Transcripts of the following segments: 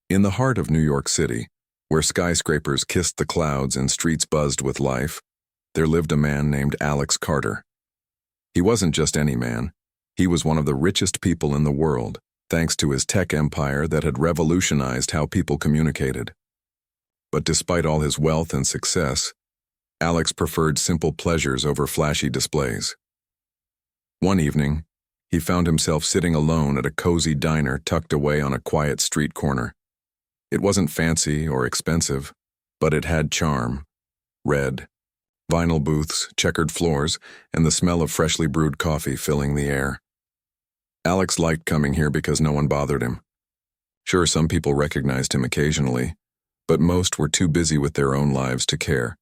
In the heart of New York City, where skyscrapers kissed the clouds and streets buzzed with life, there lived a man named Alex Carter. He wasn't just any man. He was one of the richest people in the world, thanks to his tech empire that had revolutionized how people communicated. But despite all his wealth and success, Alex preferred simple pleasures over flashy displays. One evening, he found himself sitting alone at a cozy diner tucked away on a quiet street corner. It wasn't fancy or expensive, but it had charm. Red, vinyl booths, checkered floors, and the smell of freshly brewed coffee filling the air. Alex liked coming here because no one bothered him. Sure, some people recognized him occasionally, but most were too busy with their own lives to care.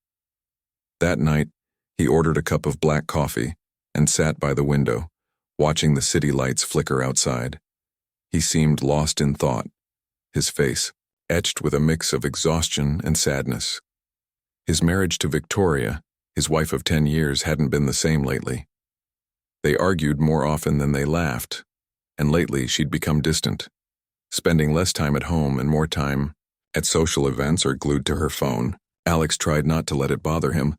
That night, he ordered a cup of black coffee and sat by the window, watching the city lights flicker outside. He seemed lost in thought, his face etched with a mix of exhaustion and sadness. His marriage to Victoria, his wife of 10 years, hadn't been the same lately. They argued more often than they laughed, and lately she'd become distant, spending less time at home and more time at social events or glued to her phone. Alex tried not to let it bother him,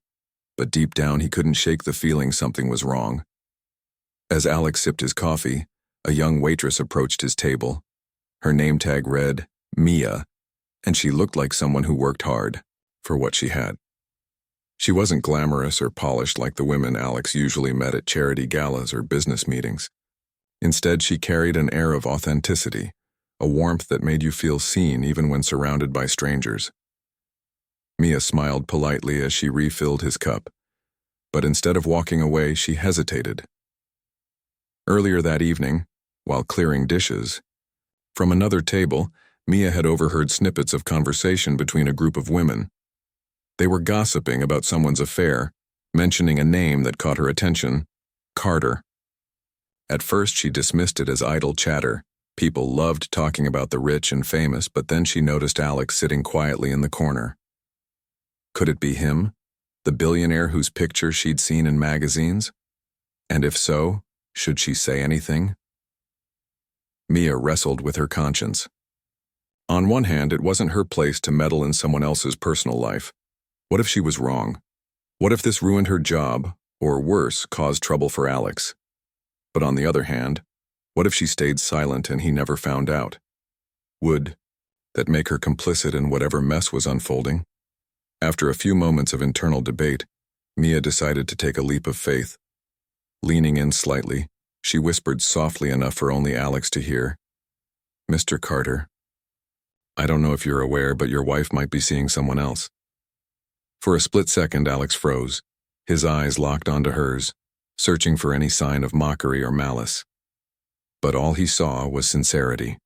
but deep down he couldn't shake the feeling something was wrong. As Alex sipped his coffee, a young waitress approached his table. Her name tag read, Mia, and she looked like someone who worked hard for what she had. She wasn't glamorous or polished like the women Alex usually met at charity galas or business meetings. Instead, she carried an air of authenticity, a warmth that made you feel seen even when surrounded by strangers. Mia smiled politely as she refilled his cup, but instead of walking away, she hesitated. Earlier that evening, while clearing dishes, from another table, Mia had overheard snippets of conversation between a group of women. They were gossiping about someone's affair, mentioning a name that caught her attention, Carter. At first, she dismissed it as idle chatter. People loved talking about the rich and famous, but then she noticed Alex sitting quietly in the corner. Could it be him, the billionaire whose picture she'd seen in magazines? And if so, should she say anything? Mia wrestled with her conscience. On one hand, it wasn't her place to meddle in someone else's personal life. What if she was wrong? What if this ruined her job, or worse, caused trouble for Alex? But on the other hand, what if she stayed silent and he never found out? Would that make her complicit in whatever mess was unfolding? After a few moments of internal debate, Mia decided to take a leap of faith. Leaning in slightly, she whispered softly enough for only Alex to hear, "Mr. Carter, I don't know if you're aware, but your wife might be seeing someone else." For a split second, Alex froze, his eyes locked onto hers, searching for any sign of mockery or malice. But all he saw was sincerity,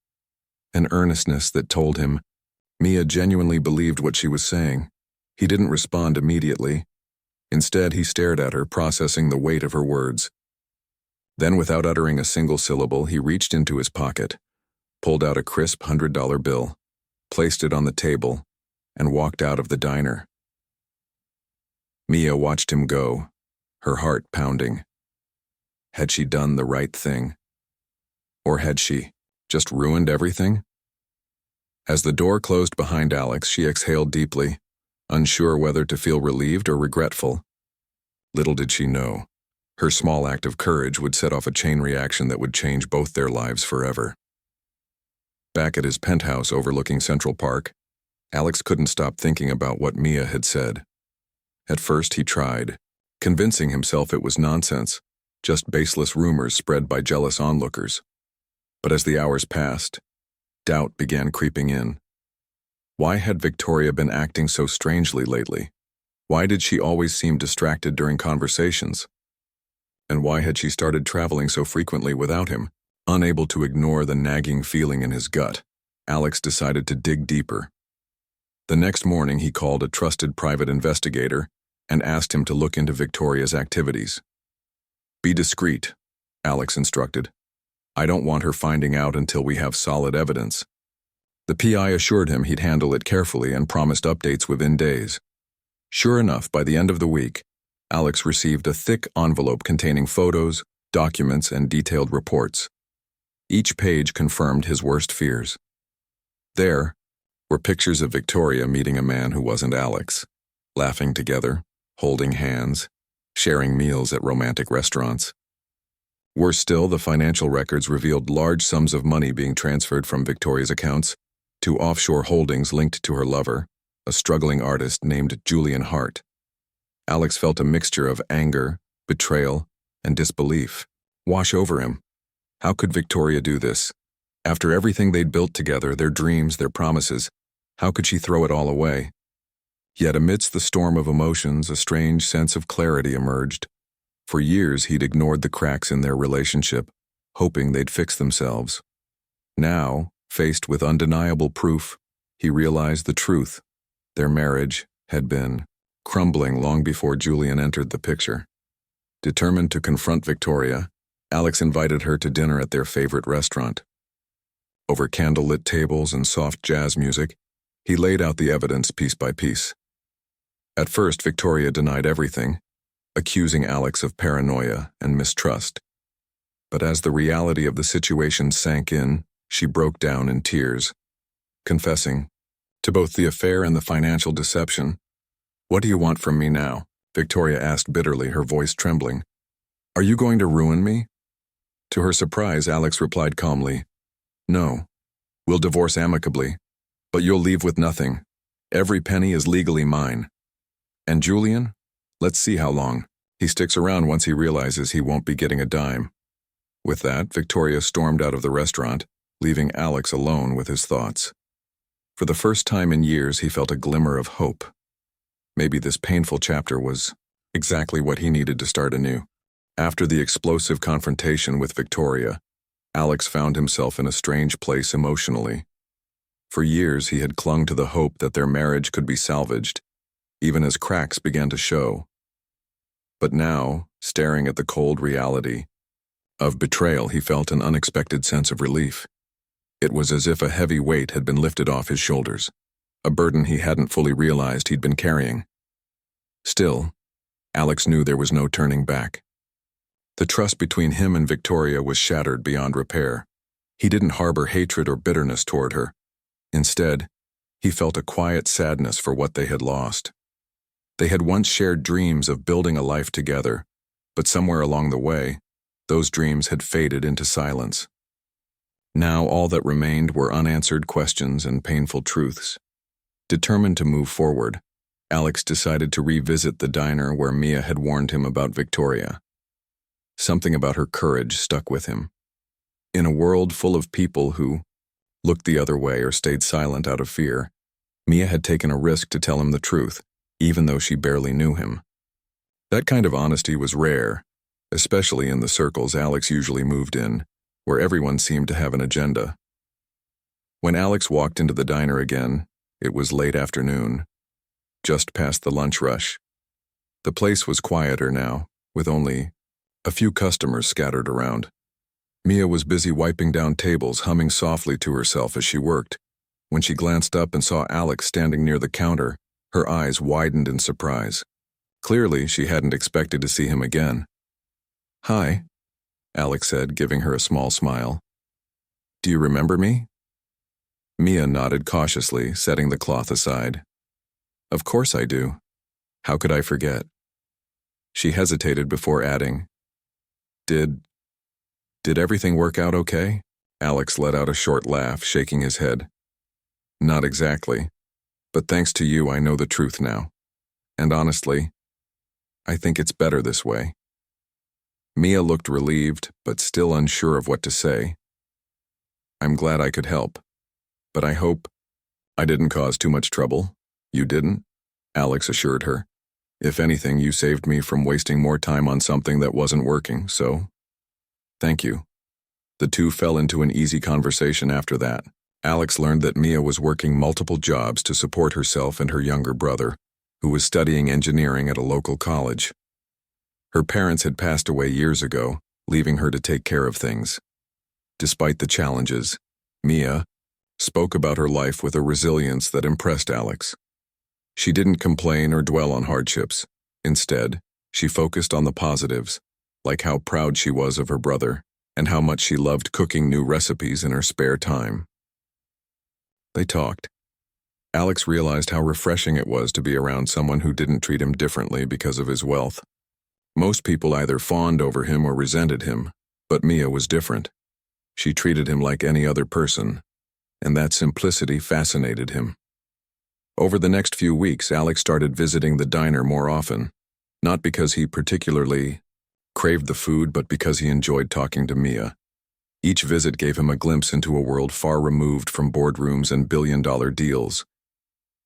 an earnestness that told him Mia genuinely believed what she was saying. He didn't respond immediately. Instead, he stared at her, processing the weight of her words. Then, without uttering a single syllable, he reached into his pocket, pulled out a crisp $100 bill, placed it on the table, and walked out of the diner. Mia watched him go, her heart pounding. Had she done the right thing? Or had she just ruined everything? As the door closed behind Alex, she exhaled deeply, unsure whether to feel relieved or regretful. Little did she know, her small act of courage would set off a chain reaction that would change both their lives forever. Back at his penthouse overlooking Central Park, Alex couldn't stop thinking about what Mia had said. At first he tried, convincing himself it was nonsense, just baseless rumors spread by jealous onlookers. But as the hours passed, doubt began creeping in. Why had Victoria been acting so strangely lately? Why did she always seem distracted during conversations? And why had she started traveling so frequently without him? Unable to ignore the nagging feeling in his gut, Alex decided to dig deeper. The next morning, he called a trusted private investigator and asked him to look into Victoria's activities. "Be discreet," Alex instructed. "I don't want her finding out until we have solid evidence." The PI assured him he'd handle it carefully and promised updates within days. Sure enough, by the end of the week, Alex received a thick envelope containing photos, documents, and detailed reports. Each page confirmed his worst fears. There, were pictures of Victoria meeting a man who wasn't Alex, laughing together, holding hands, sharing meals at romantic restaurants. Worse still, the financial records revealed large sums of money being transferred from Victoria's accounts to offshore holdings linked to her lover, a struggling artist named Julian Hart. Alex felt a mixture of anger, betrayal, and disbelief wash over him. How could Victoria do this? After everything they'd built together, their dreams, their promises, how could she throw it all away? Yet amidst the storm of emotions, a strange sense of clarity emerged. For years, he'd ignored the cracks in their relationship, hoping they'd fix themselves. Now, faced with undeniable proof, he realized the truth. Their marriage had been crumbling long before Julian entered the picture. Determined to confront Victoria, Alex invited her to dinner at their favorite restaurant. Over candlelit tables and soft jazz music, he laid out the evidence piece by piece. At first, Victoria denied everything, accusing Alex of paranoia and mistrust. But as the reality of the situation sank in, she broke down in tears, confessing to both the affair and the financial deception. "What do you want from me now?" Victoria asked bitterly, her voice trembling. "Are you going to ruin me?" To her surprise, Alex replied calmly, "No. We'll divorce amicably, but you'll leave with nothing. Every penny is legally mine. And Julian? Let's see how long. He sticks around once he realizes he won't be getting a dime." With that, Victoria stormed out of the restaurant, leaving Alex alone with his thoughts. For the first time in years, he felt a glimmer of hope. Maybe this painful chapter was exactly what he needed to start anew. After the explosive confrontation with Victoria, Alex found himself in a strange place emotionally. For years, he had clung to the hope that their marriage could be salvaged, even as cracks began to show. But now, staring at the cold reality of betrayal, he felt an unexpected sense of relief. It was as if a heavy weight had been lifted off his shoulders, a burden he hadn't fully realized he'd been carrying. Still, Alex knew there was no turning back. The trust between him and Victoria was shattered beyond repair. He didn't harbor hatred or bitterness toward her. Instead, he felt a quiet sadness for what they had lost. They had once shared dreams of building a life together, but somewhere along the way, those dreams had faded into silence. Now all that remained were unanswered questions and painful truths. Determined to move forward, Alex decided to revisit the diner where Mia had warned him about Victoria. Something about her courage stuck with him. In a world full of people who looked the other way or stayed silent out of fear, Mia had taken a risk to tell him the truth, even though she barely knew him. That kind of honesty was rare, especially in the circles Alex usually moved in, where everyone seemed to have an agenda. When Alex walked into the diner again, it was late afternoon, just past the lunch rush. The place was quieter now, with only a few customers scattered around. Mia was busy wiping down tables, humming softly to herself as she worked. When she glanced up and saw Alex standing near the counter, her eyes widened in surprise. Clearly, she hadn't expected to see him again. "Hi," Alex said, giving her a small smile. "Do you remember me?" Mia nodded cautiously, setting the cloth aside. "Of course I do. How could I forget?" She hesitated before adding, Did everything work out okay?" Alex let out a short laugh, shaking his head. "Not exactly, but thanks to you, I know the truth now. And honestly, I think it's better this way." Mia looked relieved, but still unsure of what to say. "I'm glad I could help, but I hope I didn't cause too much trouble." "You didn't," Alex assured her. "If anything, you saved me from wasting more time on something that wasn't working, so thank you." The two fell into an easy conversation after that. Alex learned that Mia was working multiple jobs to support herself and her younger brother, who was studying engineering at a local college. Her parents had passed away years ago, leaving her to take care of things. Despite the challenges, Mia spoke about her life with a resilience that impressed Alex. She didn't complain or dwell on hardships. Instead, she focused on the positives, like how proud she was of her brother and how much she loved cooking new recipes in her spare time. They talked, Alex realized how refreshing it was to be around someone who didn't treat him differently because of his wealth. Most people either fawned over him or resented him, but Mia was different. She treated him like any other person, and that simplicity fascinated him. Over the next few weeks, Alex started visiting the diner more often, not because he particularly craved the food, but because he enjoyed talking to Mia. Each visit gave him a glimpse into a world far removed from boardrooms and billion-dollar deals.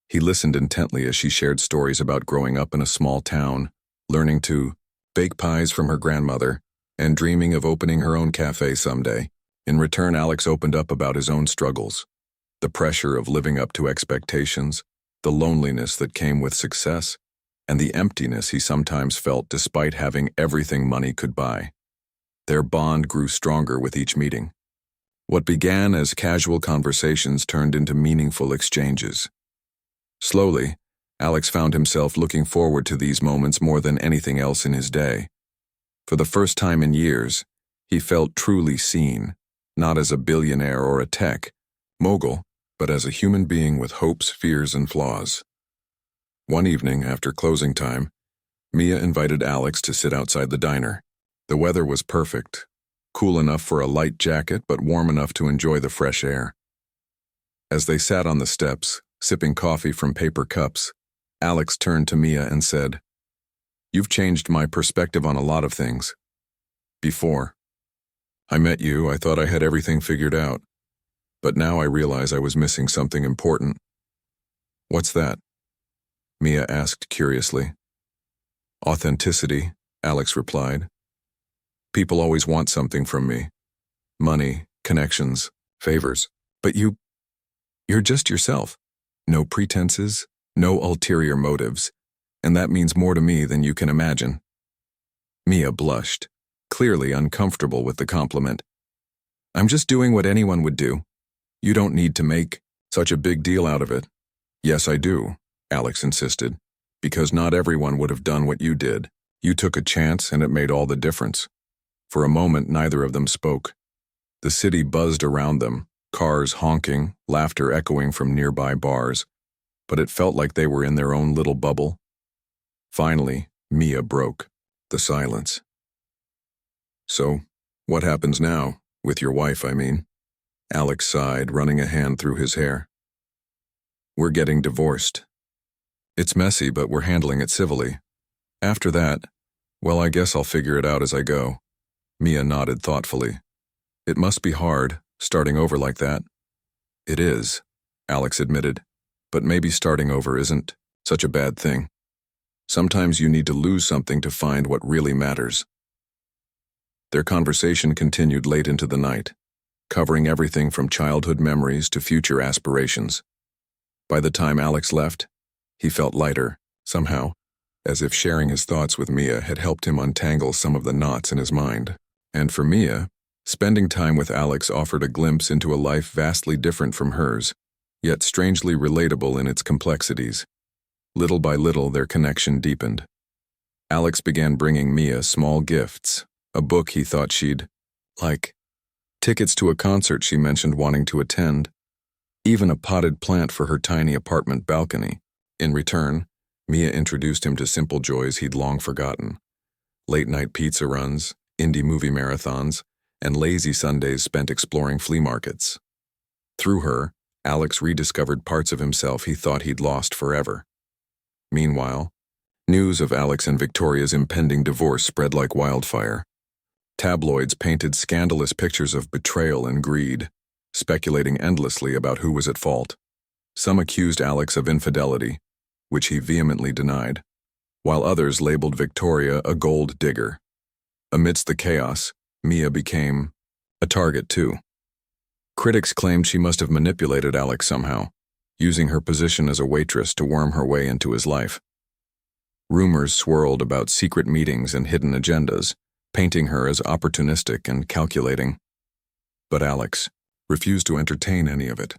He listened intently as she shared stories about growing up in a small town, learning to bake pies from her grandmother, and dreaming of opening her own cafe someday. In return, Alex opened up about his own struggles, the pressure of living up to expectations, the loneliness that came with success, and the emptiness he sometimes felt despite having everything money could buy. Their bond grew stronger with each meeting. What began as casual conversations turned into meaningful exchanges. Slowly, Alex found himself looking forward to these moments more than anything else in his day. For the first time in years, he felt truly seen, not as a billionaire or a tech mogul, but as a human being with hopes, fears, and flaws. One evening, after closing time, Mia invited Alex to sit outside the diner. The weather was perfect, cool enough for a light jacket but warm enough to enjoy the fresh air. As they sat on the steps, sipping coffee from paper cups, Alex turned to Mia and said, "You've changed my perspective on a lot of things. Before I met you, I thought I had everything figured out, but now I realize I was missing something important." "What's that?" Mia asked curiously. "Authenticity," Alex replied. "People always want something from me. Money, connections, favors. But you're just yourself. No pretenses, no ulterior motives, and that means more to me than you can imagine." Mia blushed, clearly uncomfortable with the compliment. "I'm just doing what anyone would do. You don't need to make such a big deal out of it." "Yes, I do," Alex insisted, "because not everyone would have done what you did. You took a chance and it made all the difference." For a moment, neither of them spoke. The city buzzed around them, cars honking, laughter echoing from nearby bars, but it felt like they were in their own little bubble. Finally, Mia broke the silence. "So, what happens now, with your wife, I mean?" Alex sighed, running a hand through his hair. "We're getting divorced. It's messy, but we're handling it civilly. After that, well, I guess I'll figure it out as I go." Mia nodded thoughtfully. "It must be hard, starting over like that." "It is," Alex admitted, "but maybe starting over isn't such a bad thing. Sometimes you need to lose something to find what really matters." Their conversation continued late into the night, covering everything from childhood memories to future aspirations. By the time Alex left, he felt lighter, somehow, as if sharing his thoughts with Mia had helped him untangle some of the knots in his mind. And for Mia, spending time with Alex offered a glimpse into a life vastly different from hers, yet strangely relatable in its complexities. Little by little, their connection deepened. Alex began bringing Mia small gifts, a book he thought she'd like, tickets to a concert she mentioned wanting to attend, even a potted plant for her tiny apartment balcony. In return, Mia introduced him to simple joys he'd long forgotten: late-night pizza runs, indie movie marathons, and lazy Sundays spent exploring flea markets. Through her, Alex rediscovered parts of himself he thought he'd lost forever. Meanwhile, news of Alex and Victoria's impending divorce spread like wildfire. Tabloids painted scandalous pictures of betrayal and greed, speculating endlessly about who was at fault. Some accused Alex of infidelity, which he vehemently denied, while others labeled Victoria a gold digger. Amidst the chaos, Mia became a target too. Critics claimed she must have manipulated Alex somehow, using her position as a waitress to worm her way into his life. Rumors swirled about secret meetings and hidden agendas, painting her as opportunistic and calculating. But Alex refused to entertain any of it.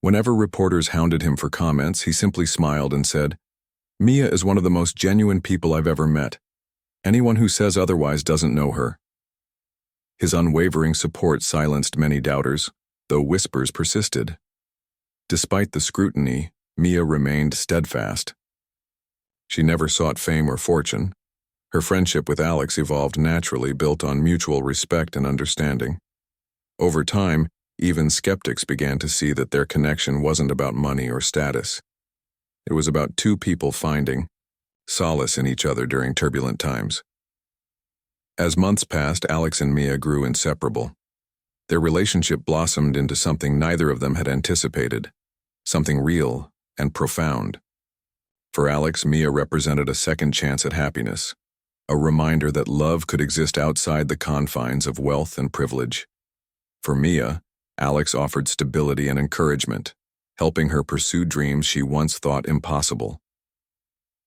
Whenever reporters hounded him for comments, he simply smiled and said, "Mia is one of the most genuine people I've ever met. Anyone who says otherwise doesn't know her." His unwavering support silenced many doubters, though whispers persisted. Despite the scrutiny, Mia remained steadfast. She never sought fame or fortune. Her friendship with Alex evolved naturally, built on mutual respect and understanding. Over time, even skeptics began to see that their connection wasn't about money or status. It was about two people finding solace in each other during turbulent times. As months passed, Alex and Mia grew inseparable. Their relationship blossomed into something neither of them had anticipated, something real and profound. For Alex, Mia represented a second chance at happiness, a reminder that love could exist outside the confines of wealth and privilege. For Mia, Alex offered stability and encouragement, helping her pursue dreams she once thought impossible.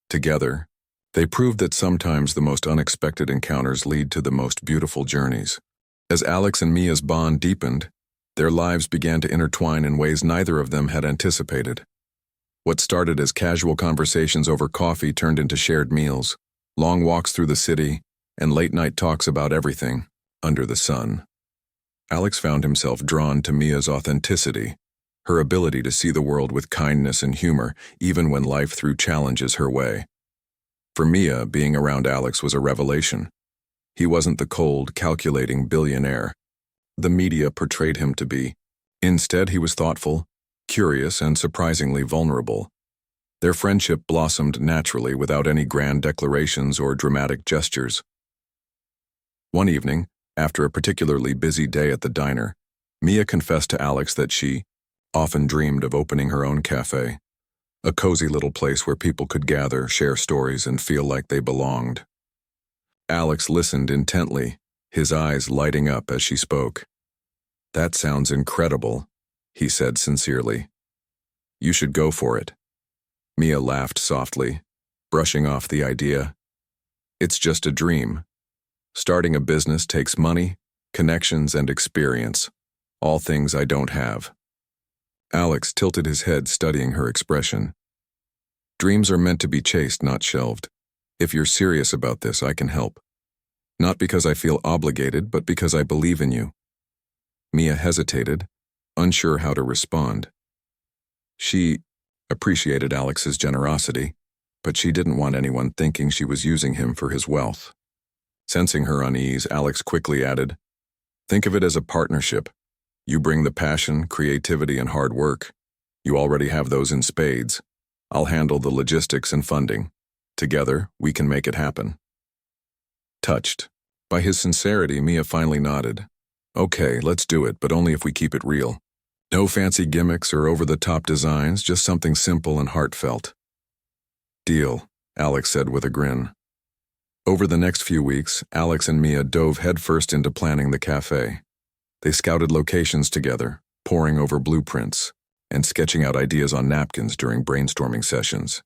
Together, they proved that sometimes the most unexpected encounters lead to the most beautiful journeys. As Alex and Mia's bond deepened, their lives began to intertwine in ways neither of them had anticipated. What started as casual conversations over coffee turned into shared meals, long walks through the city, and late-night talks about everything under the sun. Alex found himself drawn to Mia's authenticity, her ability to see the world with kindness and humor, even when life threw challenges her way. For Mia, being around Alex was a revelation. He wasn't the cold, calculating billionaire the media portrayed him to be. Instead, he was thoughtful, curious, and surprisingly vulnerable. Their friendship blossomed naturally without any grand declarations or dramatic gestures. One evening, after a particularly busy day at the diner, Mia confessed to Alex that she often dreamed of opening her own cafe, a cozy little place where people could gather, share stories, and feel like they belonged. Alex listened intently, his eyes lighting up as she spoke. "That sounds incredible," he said sincerely. "You should go for it." Mia laughed softly, brushing off the idea. "It's just a dream. Starting a business takes money, connections, and experience, all things I don't have." Alex tilted his head, studying her expression. "Dreams are meant to be chased, not shelved. If you're serious about this, I can help. Not because I feel obligated, but because I believe in you." Mia hesitated, unsure how to respond. She appreciated Alex's generosity, but she didn't want anyone thinking she was using him for his wealth. Sensing her unease, Alex quickly added, "Think of it as a partnership. You bring the passion, creativity, and hard work. You already have those in spades. I'll handle the logistics and funding. Together, we can make it happen." Touched by his sincerity, Mia finally nodded. "Okay, let's do it, but only if we keep it real. No fancy gimmicks or over-the-top designs, just something simple and heartfelt." "Deal," Alex said with a grin. Over the next few weeks, Alex and Mia dove headfirst into planning the cafe. They scouted locations together, poring over blueprints, and sketching out ideas on napkins during brainstorming sessions.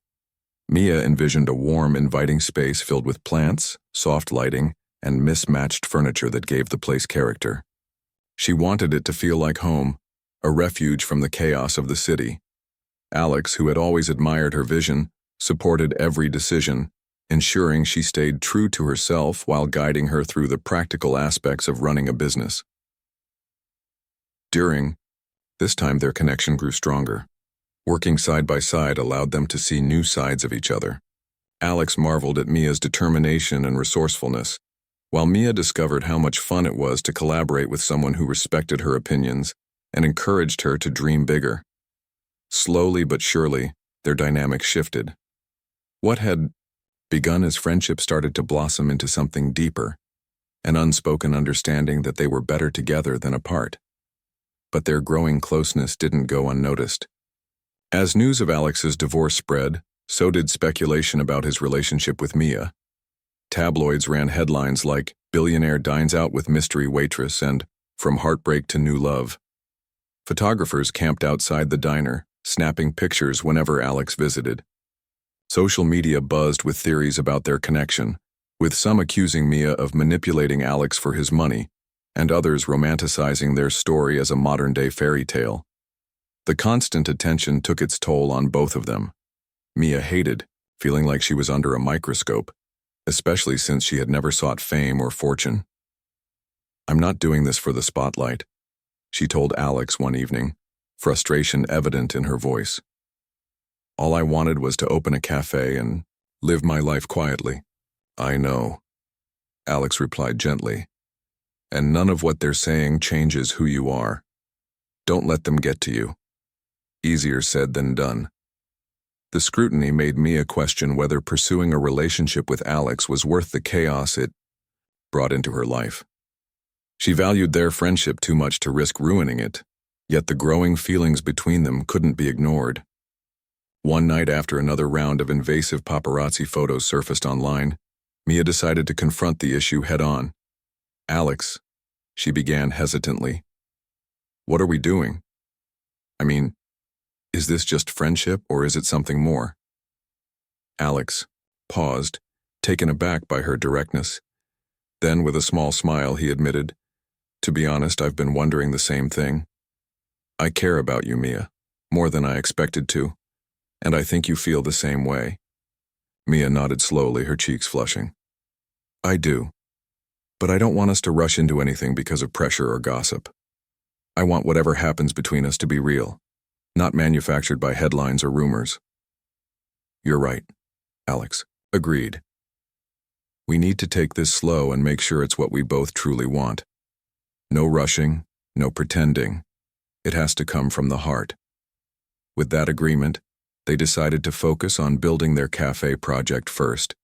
Mia envisioned a warm, inviting space filled with plants, soft lighting, and mismatched furniture that gave the place character. She wanted it to feel like home, a refuge from the chaos of the city. Alex, who had always admired her vision, supported every decision, ensuring she stayed true to herself while guiding her through the practical aspects of running a business. During this time, their connection grew stronger. Working side by side allowed them to see new sides of each other. Alex marveled at Mia's determination and resourcefulness, while Mia discovered how much fun it was to collaborate with someone who respected her opinions and encouraged her to dream bigger. Slowly but surely, their dynamic shifted. What had begun as friendship started to blossom into something deeper, an unspoken understanding that they were better together than apart. But their growing closeness didn't go unnoticed. As news of Alex's divorce spread, so did speculation about his relationship with Mia. Tabloids ran headlines like "Billionaire dines out with mystery waitress" and "From heartbreak to new love." Photographers camped outside the diner, snapping pictures whenever Alex visited. Social media buzzed with theories about their connection, with some accusing Mia of manipulating Alex for his money, and others romanticizing their story as a modern-day fairy tale. The constant attention took its toll on both of them. Mia hated, feeling like she was under a microscope, especially since she had never sought fame or fortune. "I'm not doing this for the spotlight," she told Alex one evening, frustration evident in her voice. All I wanted was to open a cafe and live my life quietly. I know, Alex replied gently. And none of what they're saying changes who you are. Don't let them get to you. Easier said than done. The scrutiny made Mia question whether pursuing a relationship with Alex was worth the chaos it brought into her life. She valued their friendship too much to risk ruining it, yet the growing feelings between them couldn't be ignored. One night after another round of invasive paparazzi photos surfaced online, Mia decided to confront the issue head-on. Alex, she began hesitantly. What are we doing? I mean, is this just friendship or is it something more? Alex paused, taken aback by her directness. Then, with a small smile, he admitted, to be honest, I've been wondering the same thing. I care about you, Mia, more than I expected to, and I think you feel the same way. Mia nodded slowly, her cheeks flushing. I do, but I don't want us to rush into anything because of pressure or gossip. I want whatever happens between us to be real, not manufactured by headlines or rumors. You're right, Alex agreed. We need to take this slow and make sure it's what we both truly want. No rushing, no pretending. It has to come from the heart. With that agreement, they decided to focus on building their cafe project first,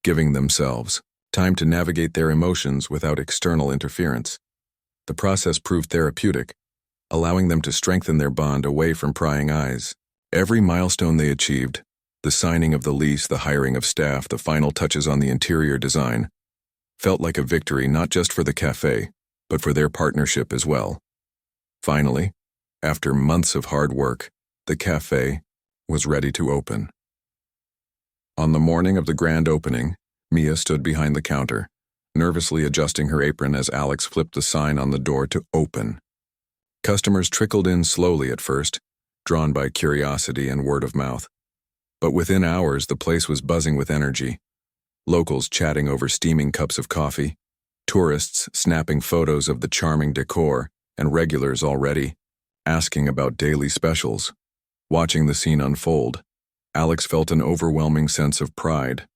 giving themselves time to navigate their emotions without external interference. The process proved therapeutic, allowing them to strengthen their bond away from prying eyes. Every milestone they achieved, the signing of the lease, the hiring of staff, the final touches on the interior design, felt like a victory not just for the cafe, but for their partnership as well. Finally, after months of hard work, the cafe was ready to open. On the morning of the grand opening, Mia stood behind the counter, nervously adjusting her apron as Alex flipped the sign on the door to open. Customers trickled in slowly at first, drawn by curiosity and word of mouth. But within hours, the place was buzzing with energy. Locals chatting over steaming cups of coffee, tourists snapping photos of the charming decor, and regulars already asking about daily specials. Watching the scene unfold, Alex felt an overwhelming sense of pride,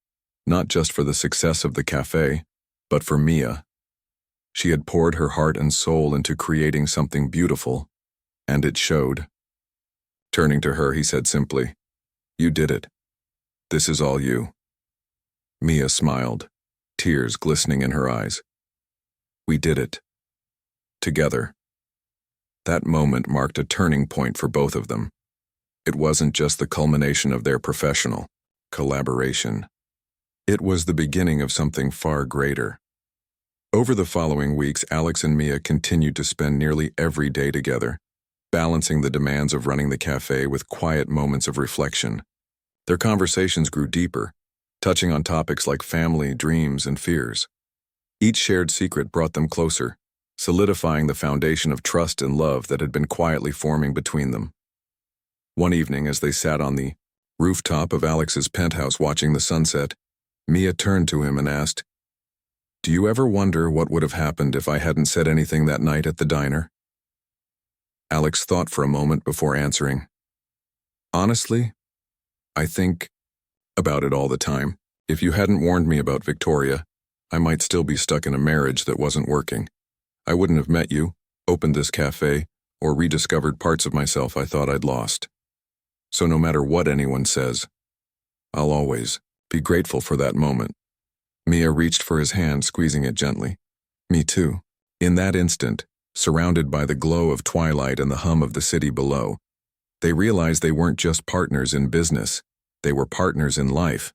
not just for the success of the cafe, but for Mia. She had poured her heart and soul into creating something beautiful, and it showed. Turning to her, he said simply, "You did it. This is all you." Mia smiled, tears glistening in her eyes. We did it. Together. That moment marked a turning point for both of them. It wasn't just the culmination of their professional collaboration. It was the beginning of something far greater. Over the following weeks, Alex and Mia continued to spend nearly every day together, balancing the demands of running the cafe with quiet moments of reflection. Their conversations grew deeper, touching on topics like family, dreams, and fears. Each shared secret brought them closer, solidifying the foundation of trust and love that had been quietly forming between them. One evening, as they sat on the rooftop of Alex's penthouse watching the sunset, Mia turned to him and asked, "Do you ever wonder what would have happened if I hadn't said anything that night at the diner?" Alex thought for a moment before answering. "Honestly, I think about it all the time. If you hadn't warned me about Victoria, I might still be stuck in a marriage that wasn't working. I wouldn't have met you, opened this cafe, or rediscovered parts of myself I thought I'd lost. So no matter what anyone says, I'll always be grateful for that moment." Mia reached for his hand, squeezing it gently. "Me too." In that instant, surrounded by the glow of twilight and the hum of the city below, they realized they weren't just partners in business, they were partners in life.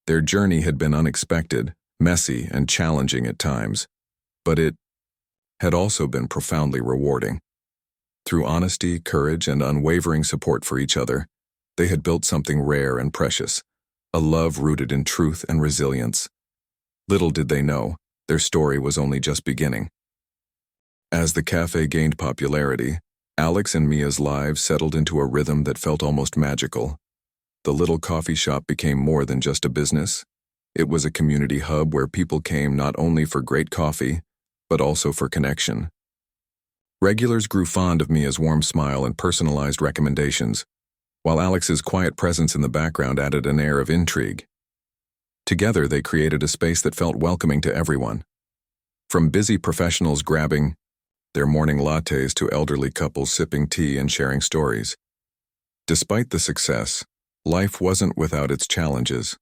Their journey had been unexpected, messy, and challenging at times, but it had also been profoundly rewarding. Through honesty, courage, and unwavering support for each other, they had built something rare and precious, a love rooted in truth and resilience. Little did they know, their story was only just beginning. As the cafe gained popularity, Alex and Mia's lives settled into a rhythm that felt almost magical. The little coffee shop became more than just a business. It was a community hub where people came not only for great coffee, but also for connection. Regulars grew fond of Mia's warm smile and personalized recommendations, while Alex's quiet presence in the background added an air of intrigue. Together, they created a space that felt welcoming to everyone. From busy professionals grabbing their morning lattes to elderly couples sipping tea and sharing stories. Despite the success, life wasn't without its challenges.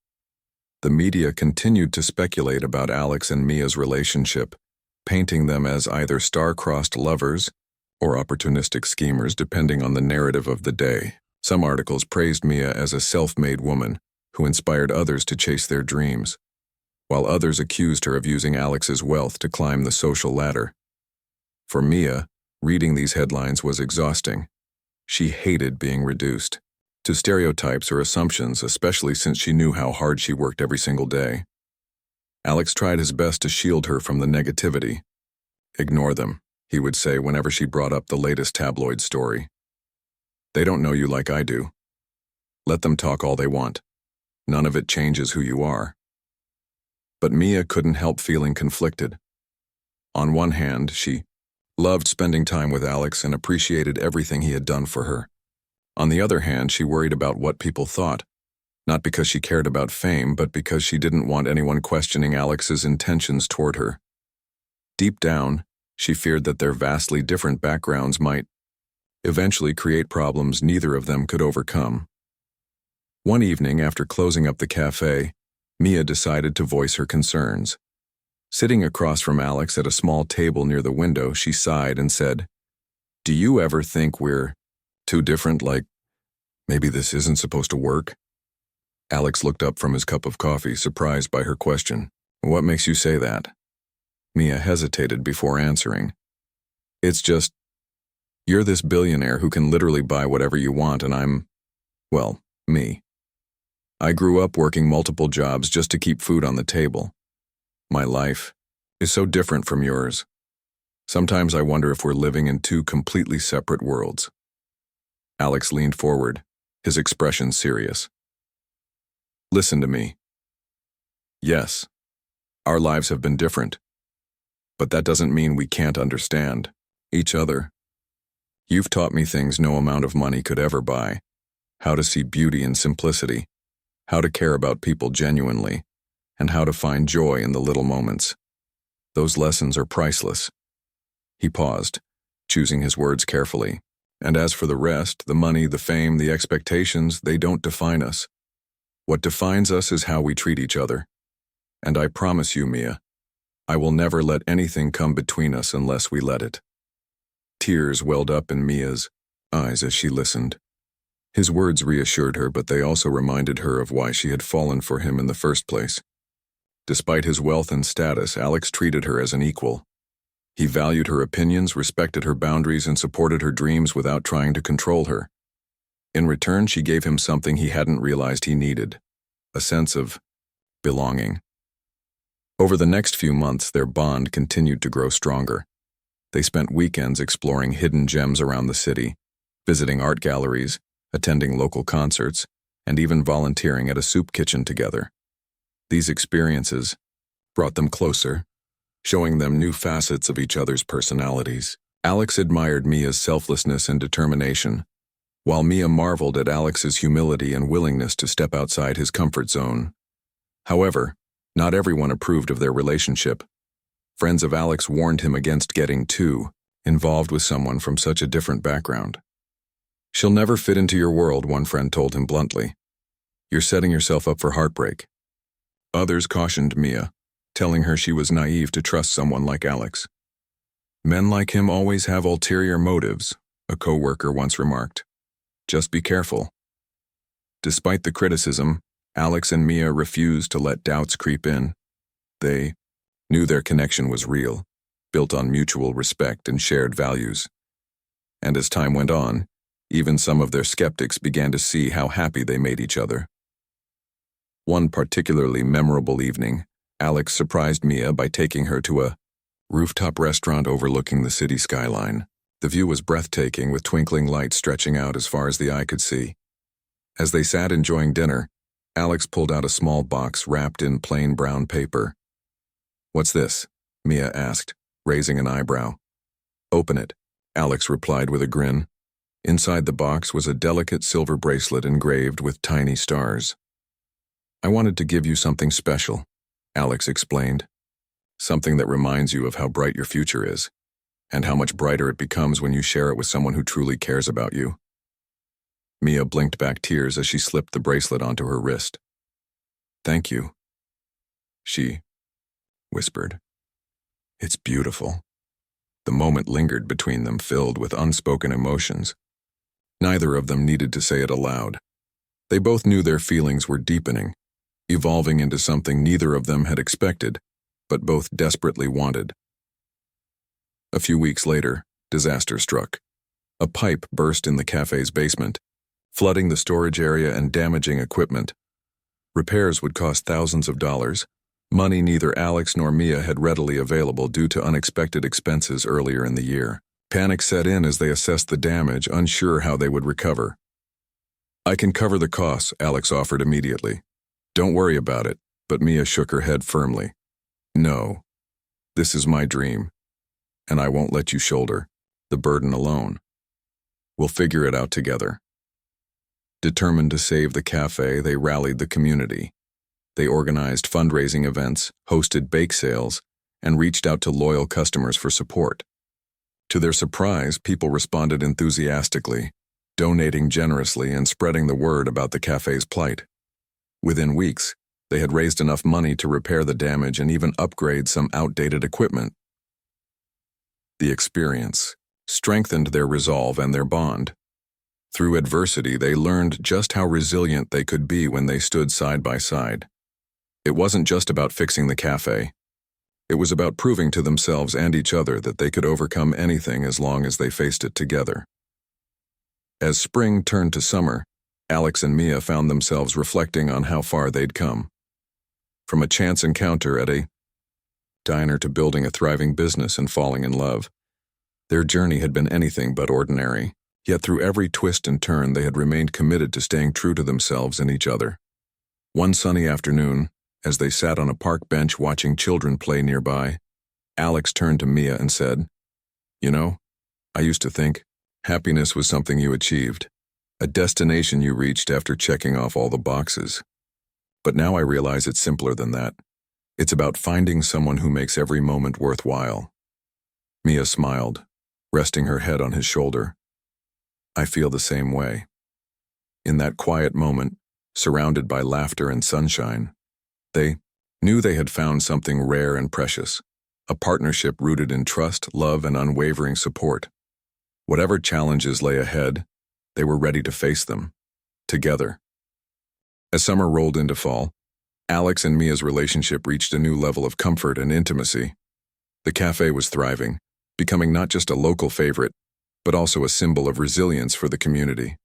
The media continued to speculate about Alex and Mia's relationship, painting them as either star-crossed lovers or opportunistic schemers depending on the narrative of the day. Some articles praised Mia as a self-made woman who inspired others to chase their dreams, while others accused her of using Alex's wealth to climb the social ladder. For Mia, reading these headlines was exhausting. She hated being reduced to stereotypes or assumptions, especially since she knew how hard she worked every single day. Alex tried his best to shield her from the negativity. "Ignore them," he would say whenever she brought up the latest tabloid story. "They don't know you like I do. Let them talk all they want. None of it changes who you are." But Mia couldn't help feeling conflicted. On one hand, she loved spending time with Alex and appreciated everything he had done for her. On the other hand, she worried about what people thought, not because she cared about fame, but because she didn't want anyone questioning Alex's intentions toward her. Deep down, she feared that their vastly different backgrounds might eventually create problems neither of them could overcome. One evening, after closing up the cafe, Mia decided to voice her concerns. Sitting across from Alex at a small table near the window, she sighed and said, "Do you ever think we're too different, like maybe this isn't supposed to work?" Alex looked up from his cup of coffee, surprised by her question. "What makes you say that?" Mia hesitated before answering. "It's just, you're this billionaire who can literally buy whatever you want, and I'm, well, me. I grew up working multiple jobs just to keep food on the table. My life is so different from yours. Sometimes I wonder if we're living in two completely separate worlds." Alex leaned forward, his expression serious. "Listen to me. Yes, our lives have been different, but that doesn't mean we can't understand each other. You've taught me things no amount of money could ever buy: how to see beauty in simplicity, how to care about people genuinely, and how to find joy in the little moments. Those lessons are priceless." He paused, choosing his words carefully. "And as for the rest, the money, the fame, the expectations, they don't define us. What defines us is how we treat each other. And I promise you, Mia, I will never let anything come between us unless we let it." Tears welled up in Mia's eyes as she listened. His words reassured her, but they also reminded her of why she had fallen for him in the first place. Despite his wealth and status, Alex treated her as an equal. He valued her opinions, respected her boundaries, and supported her dreams without trying to control her. In return, she gave him something he hadn't realized he needed: a sense of belonging. Over the next few months, their bond continued to grow stronger. They spent weekends exploring hidden gems around the city, visiting art galleries, attending local concerts, and even volunteering at a soup kitchen together. These experiences brought them closer, showing them new facets of each other's personalities. Alex admired Mia's selflessness and determination, while Mia marveled at Alex's humility and willingness to step outside his comfort zone. However, not everyone approved of their relationship. Friends of Alex warned him against getting too involved with someone from such a different background. "She'll never fit into your world," one friend told him bluntly. "You're setting yourself up for heartbreak." Others cautioned Mia, telling her she was naive to trust someone like Alex. "Men like him always have ulterior motives," a co-worker once remarked. "Just be careful." Despite the criticism, Alex and Mia refused to let doubts creep in. They knew their connection was real, built on mutual respect and shared values. And as time went on, even some of their skeptics began to see how happy they made each other. One particularly memorable evening, Alex surprised Mia by taking her to a rooftop restaurant overlooking the city skyline. The view was breathtaking, with twinkling lights stretching out as far as the eye could see. As they sat enjoying dinner, Alex pulled out a small box wrapped in plain brown paper. "What's this?" Mia asked, raising an eyebrow. "Open it," Alex replied with a grin. Inside the box was a delicate silver bracelet engraved with tiny stars. "I wanted to give you something special," Alex explained. "Something that reminds you of how bright your future is, and how much brighter it becomes when you share it with someone who truly cares about you." Mia blinked back tears as she slipped the bracelet onto her wrist. "Thank you," she whispered. "It's beautiful." The moment lingered between them, filled with unspoken emotions. Neither of them needed to say it aloud. They both knew their feelings were deepening, evolving into something neither of them had expected, but both desperately wanted. A few weeks later, disaster struck. A pipe burst in the cafe's basement, flooding the storage area and damaging equipment. Repairs would cost thousands of dollars, money neither Alex nor Mia had readily available due to unexpected expenses earlier in the year. Panic set in as they assessed the damage, unsure how they would recover. "I can cover the costs," Alex offered immediately. "Don't worry about it," but Mia shook her head firmly. "No, this is my dream, and I won't let you shoulder the burden alone. We'll figure it out together." Determined to save the cafe, they rallied the community. They organized fundraising events, hosted bake sales, and reached out to loyal customers for support. To their surprise, people responded enthusiastically, donating generously and spreading the word about the cafe's plight. Within weeks, they had raised enough money to repair the damage and even upgrade some outdated equipment. The experience strengthened their resolve and their bond. Through adversity, they learned just how resilient they could be when they stood side by side. It wasn't just about fixing the cafe. It was about proving to themselves and each other that they could overcome anything as long as they faced it together. As spring turned to summer, Alex and Mia found themselves reflecting on how far they'd come. From a chance encounter at a diner to building a thriving business and falling in love, their journey had been anything but ordinary. Yet through every twist and turn, they had remained committed to staying true to themselves and each other. One sunny afternoon, as they sat on a park bench watching children play nearby, Alex turned to Mia and said, "You know, I used to think happiness was something you achieved, a destination you reached after checking off all the boxes. But now I realize it's simpler than that. It's about finding someone who makes every moment worthwhile." Mia smiled, resting her head on his shoulder. "I feel the same way." In that quiet moment, surrounded by laughter and sunshine, they knew they had found something rare and precious, a partnership rooted in trust, love, and unwavering support. Whatever challenges lay ahead, they were ready to face them, together. As summer rolled into fall, Alex and Mia's relationship reached a new level of comfort and intimacy. The cafe was thriving, becoming not just a local favorite, but also a symbol of resilience for the community.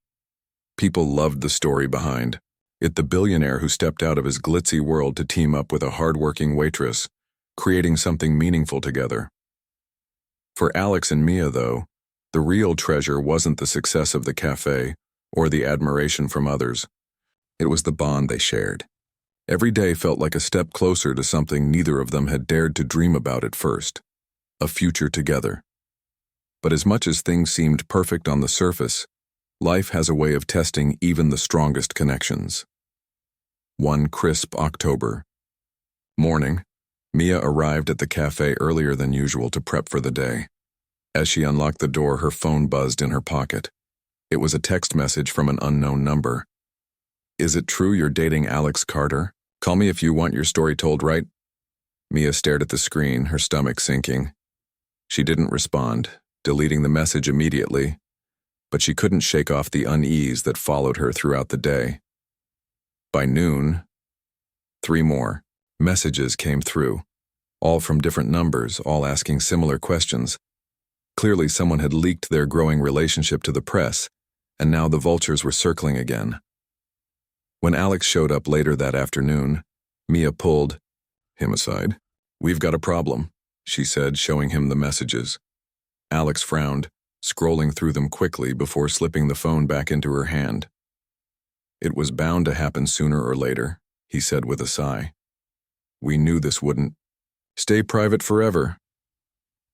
People loved the story behind it, the billionaire who stepped out of his glitzy world to team up with a hard-working waitress, creating something meaningful together. For Alex and Mia, though, the real treasure wasn't the success of the cafe or the admiration from others. It was the bond they shared. Every day felt like a step closer to something neither of them had dared to dream about at first, a future together. But as much as things seemed perfect on the surface, life has a way of testing even the strongest connections. One crisp October morning, Mia arrived at the cafe earlier than usual to prep for the day. As she unlocked the door, her phone buzzed in her pocket. It was a text message from an unknown number. "Is it true you're dating Alex Carter? Call me if you want your story told, right?" Mia stared at the screen, her stomach sinking. She didn't respond, deleting the message immediately, but she couldn't shake off the unease that followed her throughout the day. By noon, 3 more messages came through, all from different numbers, all asking similar questions. Clearly, someone had leaked their growing relationship to the press, and now the vultures were circling again. When Alex showed up later that afternoon, Mia pulled him aside. "We've got a problem," she said, showing him the messages. Alex frowned, scrolling through them quickly before slipping the phone back into her hand. "It was bound to happen sooner or later," he said with a sigh. "We knew this wouldn't stay private forever."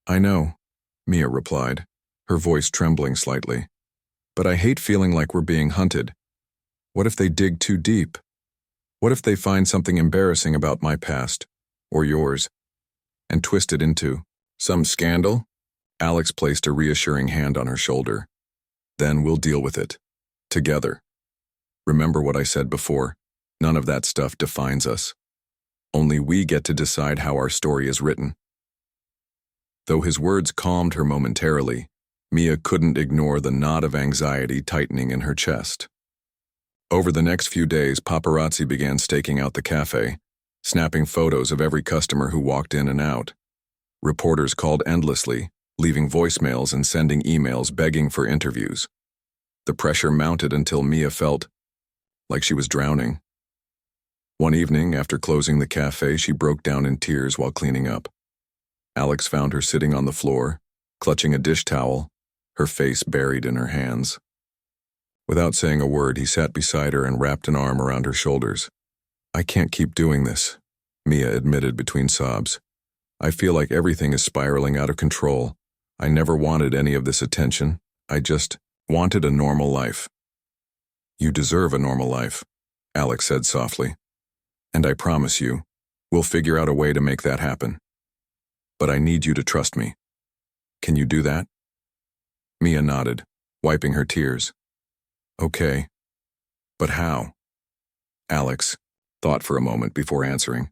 "I know," Mia replied, her voice trembling slightly. But I hate feeling like we're being hunted. What if they dig too deep? What if they find something embarrassing about my past, or yours, and twist it into some scandal? Alex placed a reassuring hand on her shoulder. Then we'll deal with it. Together. Remember what I said before, none of that stuff defines us. Only we get to decide how our story is written. Though his words calmed her momentarily, Mia couldn't ignore the knot of anxiety tightening in her chest. Over the next few days, paparazzi began staking out the cafe, snapping photos of every customer who walked in and out. Reporters called endlessly, leaving voicemails and sending emails begging for interviews. The pressure mounted until Mia felt like she was drowning. One evening, after closing the cafe, she broke down in tears while cleaning up. Alex found her sitting on the floor, clutching a dish towel, her face buried in her hands. Without saying a word, he sat beside her and wrapped an arm around her shoulders. "I can't keep doing this," Mia admitted between sobs. "I feel like everything is spiraling out of control. I never wanted any of this attention. I just wanted a normal life." "You deserve a normal life," Alex said softly. "And I promise you, we'll figure out a way to make that happen. But I need you to trust me. Can you do that?" Mia nodded, wiping her tears. "Okay. But how?" Alex thought for a moment before answering.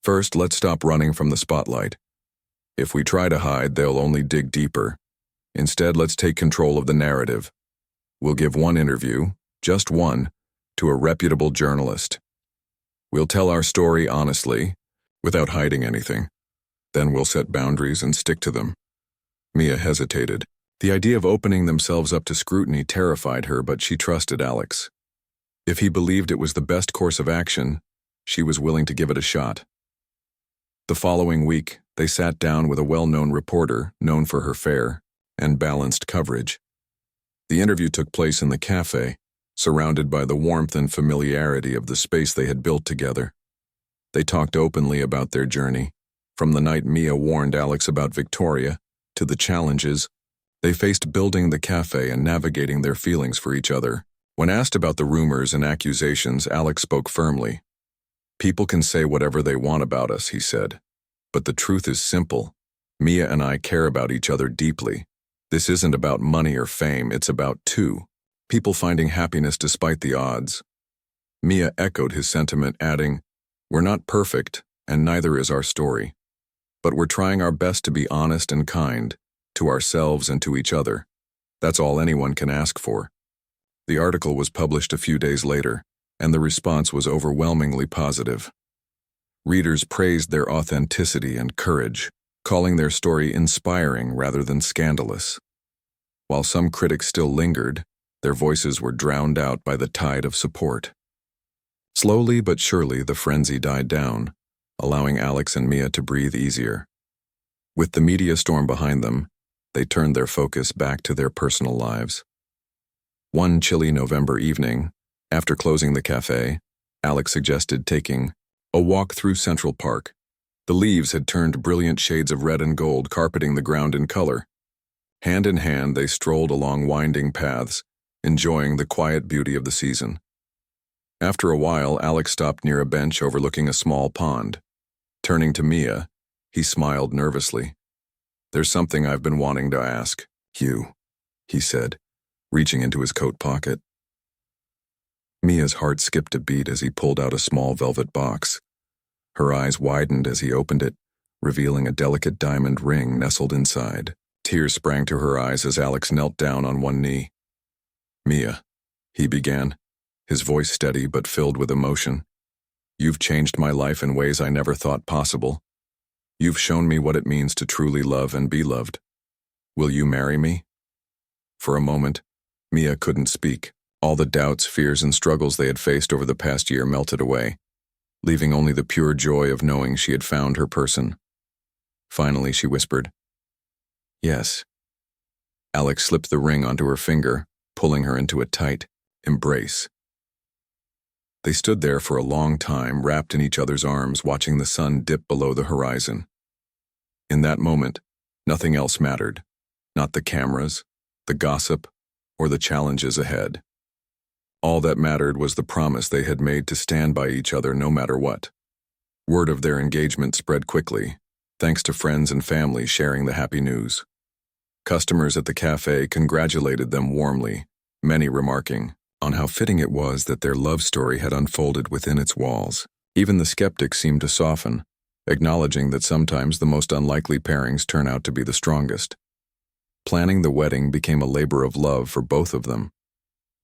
"First, let's stop running from the spotlight. If we try to hide, they'll only dig deeper. Instead, let's take control of the narrative. We'll give one interview, just one, to a reputable journalist. We'll tell our story honestly, without hiding anything. Then we'll set boundaries and stick to them." Mia hesitated. The idea of opening themselves up to scrutiny terrified her, but she trusted Alex. If he believed it was the best course of action, she was willing to give it a shot. The following week, they sat down with a well-known reporter known for her fair and balanced coverage. The interview took place in the cafe, surrounded by the warmth and familiarity of the space they had built together. They talked openly about their journey, from the night Mia warned Alex about Victoria, to the challenges they faced building the cafe and navigating their feelings for each other. When asked about the rumors and accusations, Alex spoke firmly. "People can say whatever they want about us," he said. "But the truth is simple. Mia and I care about each other deeply. This isn't about money or fame, it's about people finding happiness despite the odds." Mia echoed his sentiment, adding, "We're not perfect, and neither is our story. But we're trying our best to be honest and kind, to ourselves and to each other. That's all anyone can ask for." The article was published a few days later, and the response was overwhelmingly positive. Readers praised their authenticity and courage, calling their story inspiring rather than scandalous. While some critics still lingered, their voices were drowned out by the tide of support. Slowly but surely, the frenzy died down, allowing Alex and Mia to breathe easier. With the media storm behind them, they turned their focus back to their personal lives. One chilly November evening, after closing the cafe, Alex suggested taking a walk through Central Park. The leaves had turned brilliant shades of red and gold, carpeting the ground in color. Hand in hand, they strolled along winding paths, enjoying the quiet beauty of the season. After a while, Alex stopped near a bench overlooking a small pond. Turning to Mia, he smiled nervously. "There's something I've been wanting to ask you," he said, reaching into his coat pocket. Mia's heart skipped a beat as he pulled out a small velvet box. Her eyes widened as he opened it, revealing a delicate diamond ring nestled inside. Tears sprang to her eyes as Alex knelt down on one knee. "Mia," he began, his voice steady but filled with emotion. "You've changed my life in ways I never thought possible. You've shown me what it means to truly love and be loved. Will you marry me?" For a moment, Mia couldn't speak. All the doubts, fears, and struggles they had faced over the past year melted away, leaving only the pure joy of knowing she had found her person. Finally, she whispered, "Yes." Alex slipped the ring onto her finger, pulling her into a tight embrace. They stood there for a long time, wrapped in each other's arms, watching the sun dip below the horizon. In that moment, nothing else mattered. Not the cameras, the gossip, or the challenges ahead. All that mattered was the promise they had made to stand by each other no matter what. Word of their engagement spread quickly, thanks to friends and family sharing the happy news. Customers at the cafe congratulated them warmly, many remarking on how fitting it was that their love story had unfolded within its walls. Even the skeptics seemed to soften, acknowledging that sometimes the most unlikely pairings turn out to be the strongest. Planning the wedding became a labor of love for both of them.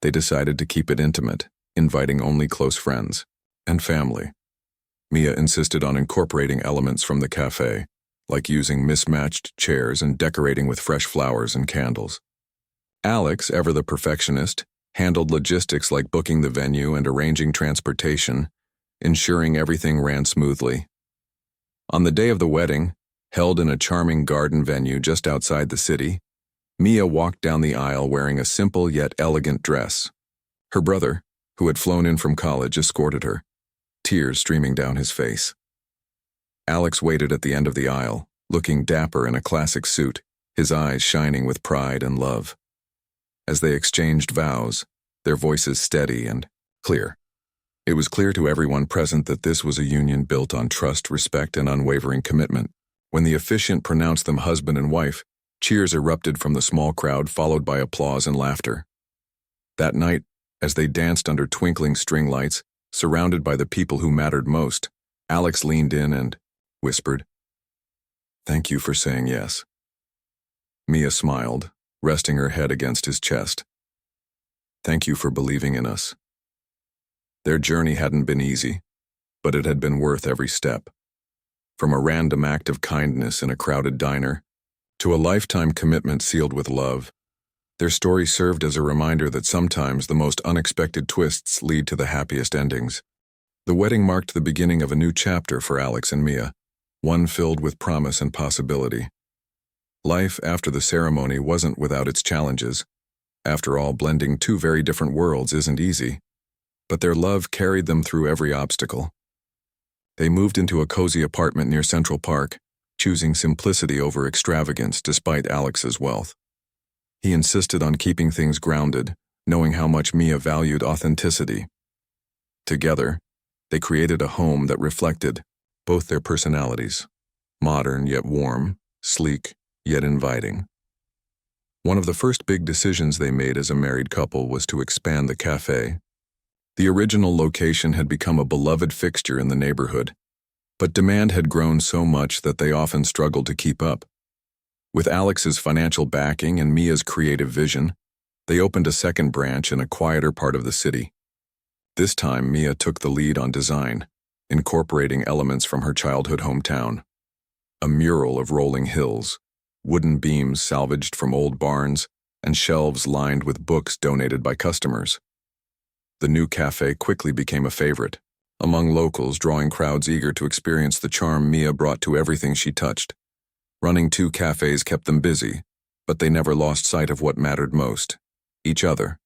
They decided to keep it intimate, inviting only close friends and family. Mia insisted on incorporating elements from the cafe, like using mismatched chairs and decorating with fresh flowers and candles. Alex, ever the perfectionist, handled logistics like booking the venue and arranging transportation, ensuring everything ran smoothly. On the day of the wedding, held in a charming garden venue just outside the city, Mia walked down the aisle wearing a simple yet elegant dress. Her brother, who had flown in from college, escorted her, tears streaming down his face. Alex waited at the end of the aisle, looking dapper in a classic suit, his eyes shining with pride and love. As they exchanged vows, their voices steady and clear. It was clear to everyone present that this was a union built on trust, respect, and unwavering commitment. When the officiant pronounced them husband and wife, cheers erupted from the small crowd, followed by applause and laughter. That night, as they danced under twinkling string lights, surrounded by the people who mattered most, Alex leaned in and whispered, "Thank you for saying yes." Mia smiled, resting her head against his chest. "Thank you for believing in us." Their journey hadn't been easy, but it had been worth every step. From a random act of kindness in a crowded diner to a lifetime commitment sealed with love, their story served as a reminder that sometimes the most unexpected twists lead to the happiest endings. The wedding marked the beginning of a new chapter for Alex and Mia, one filled with promise and possibility. Life after the ceremony wasn't without its challenges. After all, blending two very different worlds isn't easy. But their love carried them through every obstacle. They moved into a cozy apartment near Central Park, choosing simplicity over extravagance despite Alex's wealth. He insisted on keeping things grounded, knowing how much Mia valued authenticity. Together, they created a home that reflected both their personalities, modern yet warm, sleek yet inviting. One of the first big decisions they made as a married couple was to expand the cafe. The original location had become a beloved fixture in the neighborhood, but demand had grown so much that they often struggled to keep up. With Alex's financial backing and Mia's creative vision, they opened a second branch in a quieter part of the city. This time, Mia took the lead on design, incorporating elements from her childhood hometown. A mural of rolling hills, wooden beams salvaged from old barns, and shelves lined with books donated by customers. The new cafe quickly became a favorite, among locals, drawing crowds eager to experience the charm Mia brought to everything she touched. Running two cafes kept them busy, but they never lost sight of what mattered most: each other.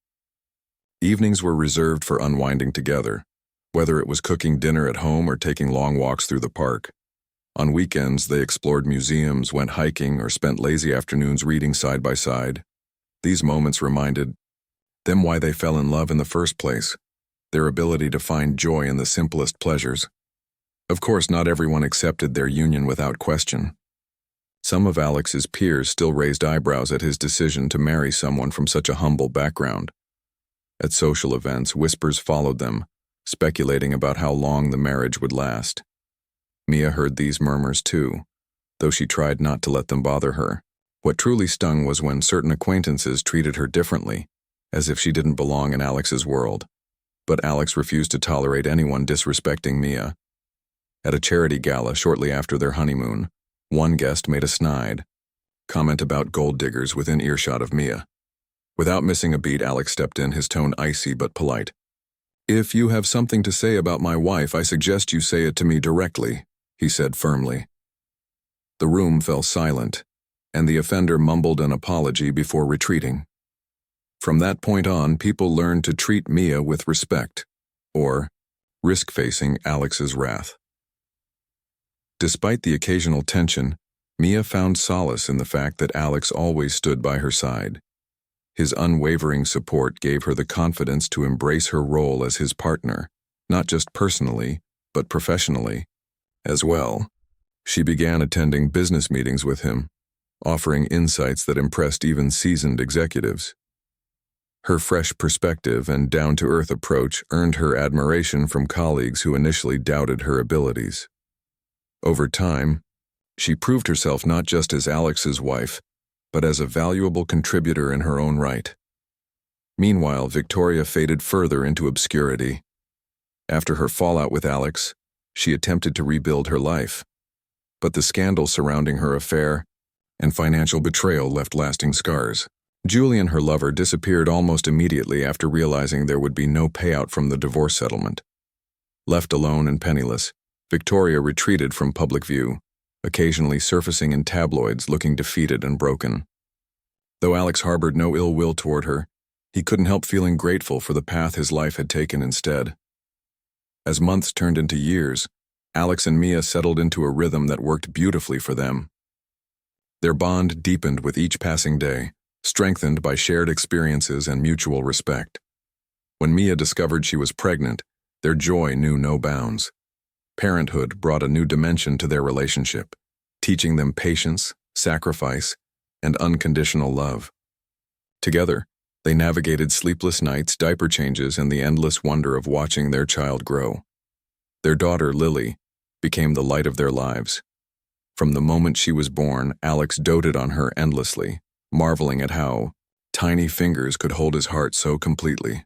Evenings were reserved for unwinding together, whether it was cooking dinner at home or taking long walks through the park. On weekends, they explored museums, went hiking, or spent lazy afternoons reading side by side. These moments reminded them why they fell in love in the first place, their ability to find joy in the simplest pleasures. Of course, not everyone accepted their union without question. Some of Alex's peers still raised eyebrows at his decision to marry someone from such a humble background. At social events, whispers followed them, speculating about how long the marriage would last. Mia heard these murmurs too, though she tried not to let them bother her. What truly stung was when certain acquaintances treated her differently, as if she didn't belong in Alex's world. But Alex refused to tolerate anyone disrespecting Mia. At a charity gala shortly after their honeymoon, one guest made a snide comment about gold diggers within earshot of Mia. Without missing a beat, Alex stepped in, his tone icy but polite. "If you have something to say about my wife, I suggest you say it to me directly," he said firmly. The room fell silent, and the offender mumbled an apology before retreating. From that point on, people learned to treat Mia with respect, or risk facing Alex's wrath. Despite the occasional tension, Mia found solace in the fact that Alex always stood by her side. His unwavering support gave her the confidence to embrace her role as his partner, not just personally, but professionally as well. She began attending business meetings with him, offering insights that impressed even seasoned executives. Her fresh perspective and down-to-earth approach earned her admiration from colleagues who initially doubted her abilities. Over time, she proved herself not just as Alex's wife, but as a valuable contributor in her own right. Meanwhile, Victoria faded further into obscurity. After her fallout with Alex, she attempted to rebuild her life. But the scandal surrounding her affair and financial betrayal left lasting scars. Julian, her lover, disappeared almost immediately after realizing there would be no payout from the divorce settlement. Left alone and penniless, Victoria retreated from public view, occasionally surfacing in tabloids looking defeated and broken. Though Alex harbored no ill will toward her, he couldn't help feeling grateful for the path his life had taken instead. As months turned into years, Alex and Mia settled into a rhythm that worked beautifully for them. Their bond deepened with each passing day, strengthened by shared experiences and mutual respect. When Mia discovered she was pregnant, their joy knew no bounds. Parenthood brought a new dimension to their relationship, teaching them patience, sacrifice, and unconditional love. Together, they navigated sleepless nights, diaper changes, and the endless wonder of watching their child grow. Their daughter, Lily, became the light of their lives. From the moment she was born, Alex doted on her endlessly, marveling at how tiny fingers could hold his heart so completely.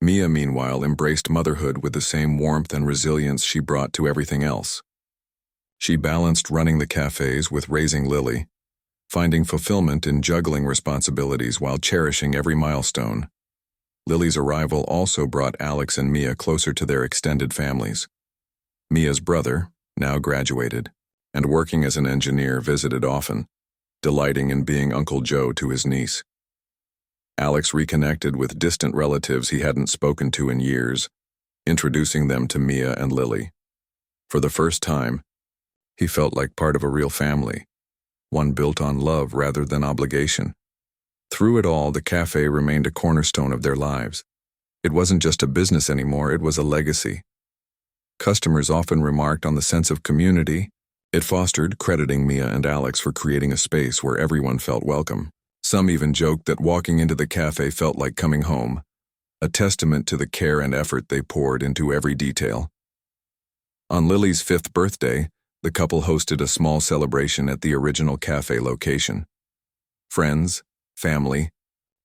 Mia, meanwhile, embraced motherhood with the same warmth and resilience she brought to everything else. She balanced running the cafes with raising Lily, finding fulfillment in juggling responsibilities while cherishing every milestone. Lily's arrival also brought Alex and Mia closer to their extended families. Mia's brother, now graduated, and working as an engineer, visited often, delighting in being Uncle Joe to his niece. Alex reconnected with distant relatives he hadn't spoken to in years, introducing them to Mia and Lily. For the first time, he felt like part of a real family, one built on love rather than obligation. Through it all, the cafe remained a cornerstone of their lives. It wasn't just a business anymore, it was a legacy. Customers often remarked on the sense of community it fostered, crediting Mia and Alex for creating a space where everyone felt welcome. Some even joked that walking into the cafe felt like coming home, a testament to the care and effort they poured into every detail. On Lily's 5th birthday, the couple hosted a small celebration at the original cafe location. Friends, family,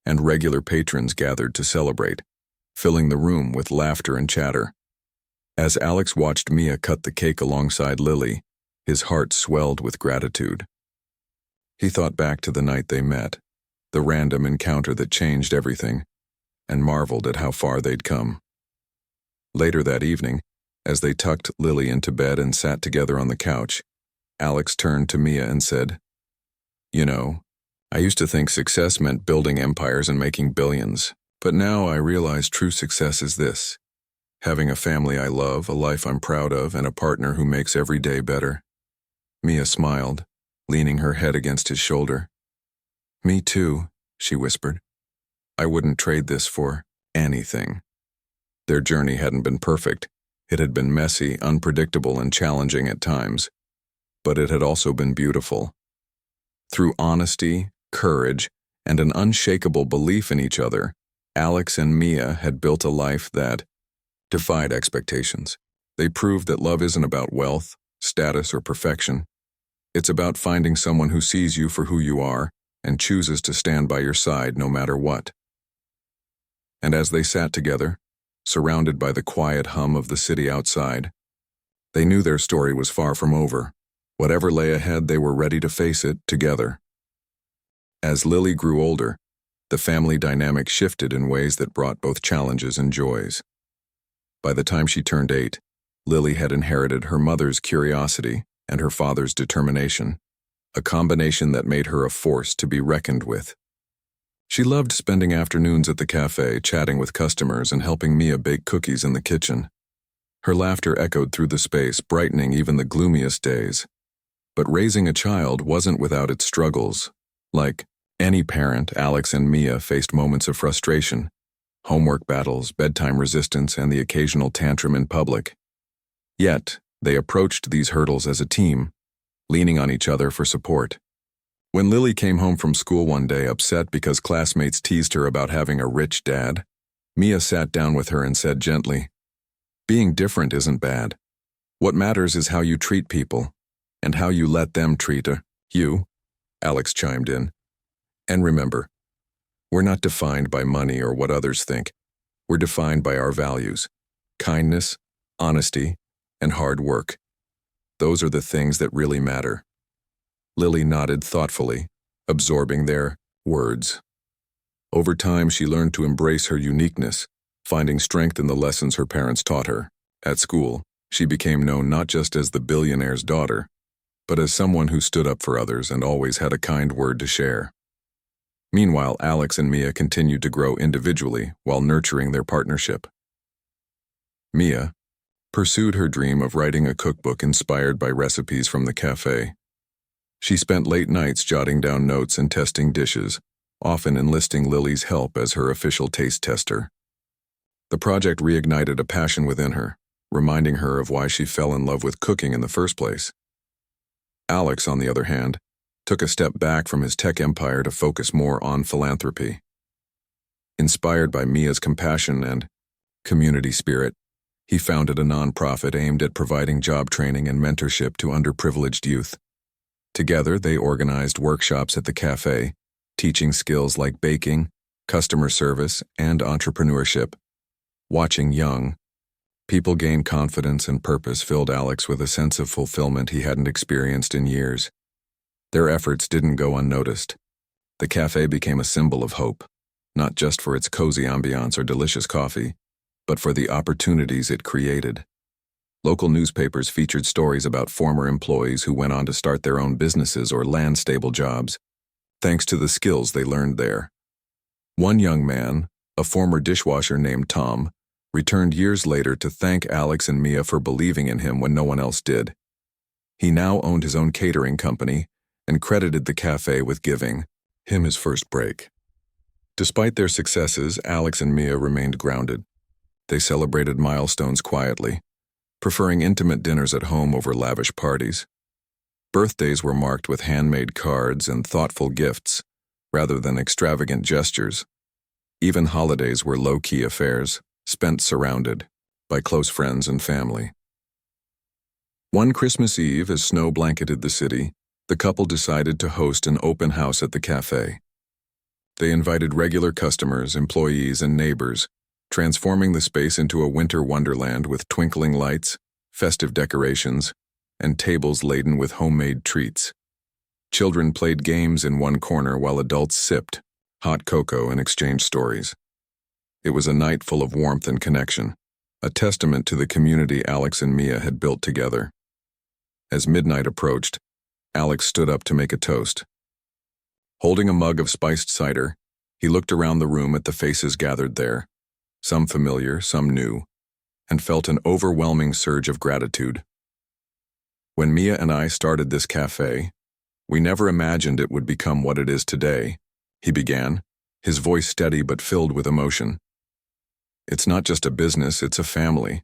and regular patrons gathered to celebrate, filling the room with laughter and chatter. As Alex watched Mia cut the cake alongside Lily, his heart swelled with gratitude. He thought back to the night they met, the random encounter that changed everything, and marveled at how far they'd come. Later that evening, as they tucked Lily into bed and sat together on the couch, Alex turned to Mia and said, "You know, I used to think success meant building empires and making billions, but now I realize true success is this: having a family I love, a life I'm proud of, and a partner who makes every day better." Mia smiled, leaning her head against his shoulder. "Me too," she whispered. "I wouldn't trade this for anything." Their journey hadn't been perfect. It had been messy, unpredictable, and challenging at times, but it had also been beautiful. Through honesty, courage, and an unshakable belief in each other, Alex and Mia had built a life that defied expectations. They proved that love isn't about wealth, status, or perfection. It's about finding someone who sees you for who you are and chooses to stand by your side no matter what. And as they sat together, surrounded by the quiet hum of the city outside, they knew their story was far from over. Whatever lay ahead, they were ready to face it together. As Lily grew older, the family dynamic shifted in ways that brought both challenges and joys. By the time she turned 8, Lily had inherited her mother's curiosity and her father's determination, a combination that made her a force to be reckoned with. She loved spending afternoons at the cafe, chatting with customers and helping Mia bake cookies in the kitchen. Her laughter echoed through the space, brightening even the gloomiest days. But raising a child wasn't without its struggles, like Any parent, Alex and Mia faced moments of frustration, homework battles, bedtime resistance, and the occasional tantrum in public. Yet, they approached these hurdles as a team, leaning on each other for support. When Lily came home from school one day upset because classmates teased her about having a rich dad, Mia sat down with her and said gently, "Being different isn't bad. What matters is how you treat people, and how you let them treat you," Alex chimed in. "And remember, we're not defined by money or what others think. We're defined by our values: kindness, honesty, and hard work. Those are the things that really matter." Lily nodded thoughtfully, absorbing their words. Over time, she learned to embrace her uniqueness, finding strength in the lessons her parents taught her. At school, she became known not just as the billionaire's daughter, but as someone who stood up for others and always had a kind word to share. Meanwhile, Alex and Mia continued to grow individually while nurturing their partnership. Mia pursued her dream of writing a cookbook inspired by recipes from the cafe. She spent late nights jotting down notes and testing dishes, often enlisting Lily's help as her official taste tester. The project reignited a passion within her, reminding her of why she fell in love with cooking in the first place. Alex, on the other hand, took a step back from his tech empire to focus more on philanthropy. Inspired by Mia's compassion and community spirit, he founded a nonprofit aimed at providing job training and mentorship to underprivileged youth. Together, they organized workshops at the cafe, teaching skills like baking, customer service, and entrepreneurship. Watching young people gain confidence and purpose filled Alex with a sense of fulfillment he hadn't experienced in years. Their efforts didn't go unnoticed. The cafe became a symbol of hope, not just for its cozy ambiance or delicious coffee, but for the opportunities it created. Local newspapers featured stories about former employees who went on to start their own businesses or land stable jobs, thanks to the skills they learned there. One young man, a former dishwasher named Tom, returned years later to thank Alex and Mia for believing in him when no one else did. He now owned his own catering company and credited the cafe with giving him his first break. Despite their successes, Alex and Mia remained grounded. They celebrated milestones quietly, preferring intimate dinners at home over lavish parties. Birthdays were marked with handmade cards and thoughtful gifts, rather than extravagant gestures. Even holidays were low-key affairs, spent surrounded by close friends and family. One Christmas Eve, as snow blanketed the city, the couple decided to host an open house at the cafe. They invited regular customers, employees, and neighbors, transforming the space into a winter wonderland with twinkling lights, festive decorations, and tables laden with homemade treats. Children played games in one corner while adults sipped hot cocoa and exchanged stories. It was a night full of warmth and connection, a testament to the community Alex and Mia had built together. As midnight approached, Alex stood up to make a toast. Holding a mug of spiced cider, he looked around the room at the faces gathered there, some familiar, some new, and felt an overwhelming surge of gratitude. "When Mia and I started this cafe, we never imagined it would become what it is today," he began, his voice steady but filled with emotion. "It's not just a business, it's a family.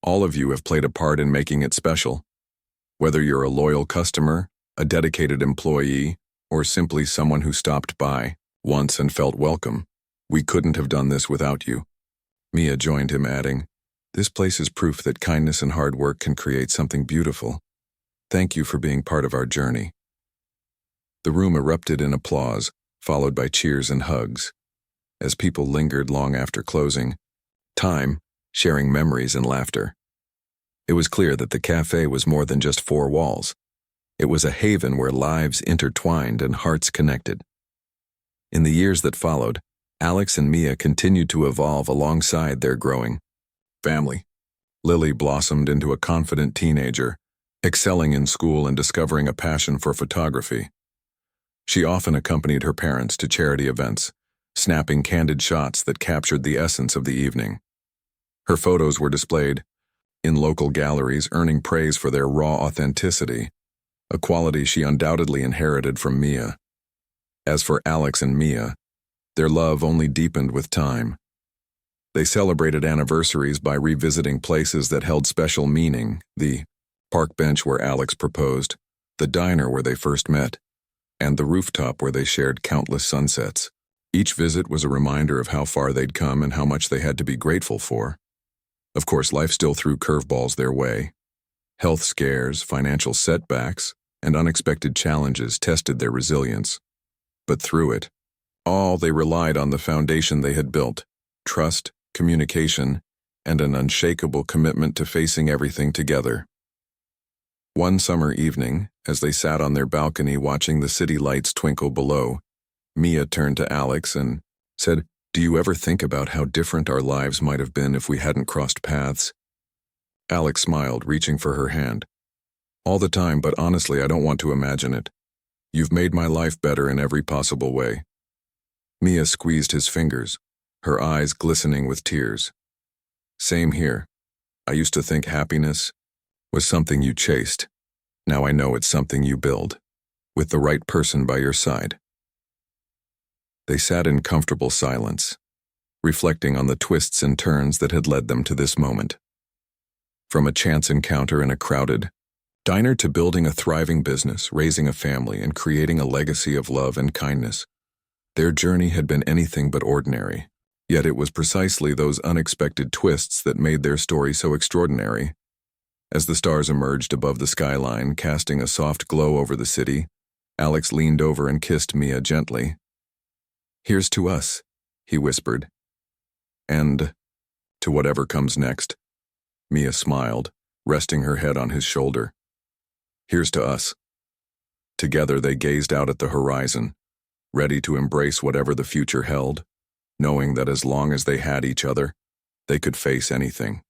All of you have played a part in making it special. Whether you're a loyal customer, a dedicated employee, or simply someone who stopped by once and felt welcome, we couldn't have done this without you." Mia joined him, adding, "This place is proof that kindness and hard work can create something beautiful. Thank you for being part of our journey." The room erupted in applause, followed by cheers and hugs. As people lingered long after closing time, sharing memories and laughter. It was clear that the cafe was more than just four walls. It was a haven where lives intertwined and hearts connected. In the years that followed, Alex and Mia continued to evolve alongside their growing family. Lily blossomed into a confident teenager, excelling in school and discovering a passion for photography. She often accompanied her parents to charity events, snapping candid shots that captured the essence of the evening. Her photos were displayed in local galleries, earning praise for their raw authenticity, a quality she undoubtedly inherited from Mia. As for Alex and Mia, their love only deepened with time. They celebrated anniversaries by revisiting places that held special meaning: the park bench where Alex proposed, the diner where they first met, and the rooftop where they shared countless sunsets. Each visit was a reminder of how far they'd come and how much they had to be grateful for. Of course, life still threw curveballs their way. Health scares, financial setbacks, and unexpected challenges tested their resilience. But through it all, they relied on the foundation they had built: trust, communication, and an unshakable commitment to facing everything together. One summer evening, as they sat on their balcony watching the city lights twinkle below, Mia turned to Alex and said, "Do you ever think about how different our lives might have been if we hadn't crossed paths?" Alex smiled, reaching for her hand. "All the time, but honestly, I don't want to imagine it. You've made my life better in every possible way." Mia squeezed his fingers, her eyes glistening with tears. "Same here. I used to think happiness was something you chased. Now I know it's something you build, with the right person by your side." They sat in comfortable silence, reflecting on the twists and turns that had led them to this moment. From a chance encounter in a crowded diner to building a thriving business, raising a family, and creating a legacy of love and kindness, their journey had been anything but ordinary. Yet it was precisely those unexpected twists that made their story so extraordinary. As the stars emerged above the skyline, casting a soft glow over the city, Alex leaned over and kissed Mia gently. "Here's to us," he whispered. "And to whatever comes next." Mia smiled, resting her head on his shoulder. "Here's to us." Together they gazed out at the horizon, ready to embrace whatever the future held, knowing that as long as they had each other, they could face anything.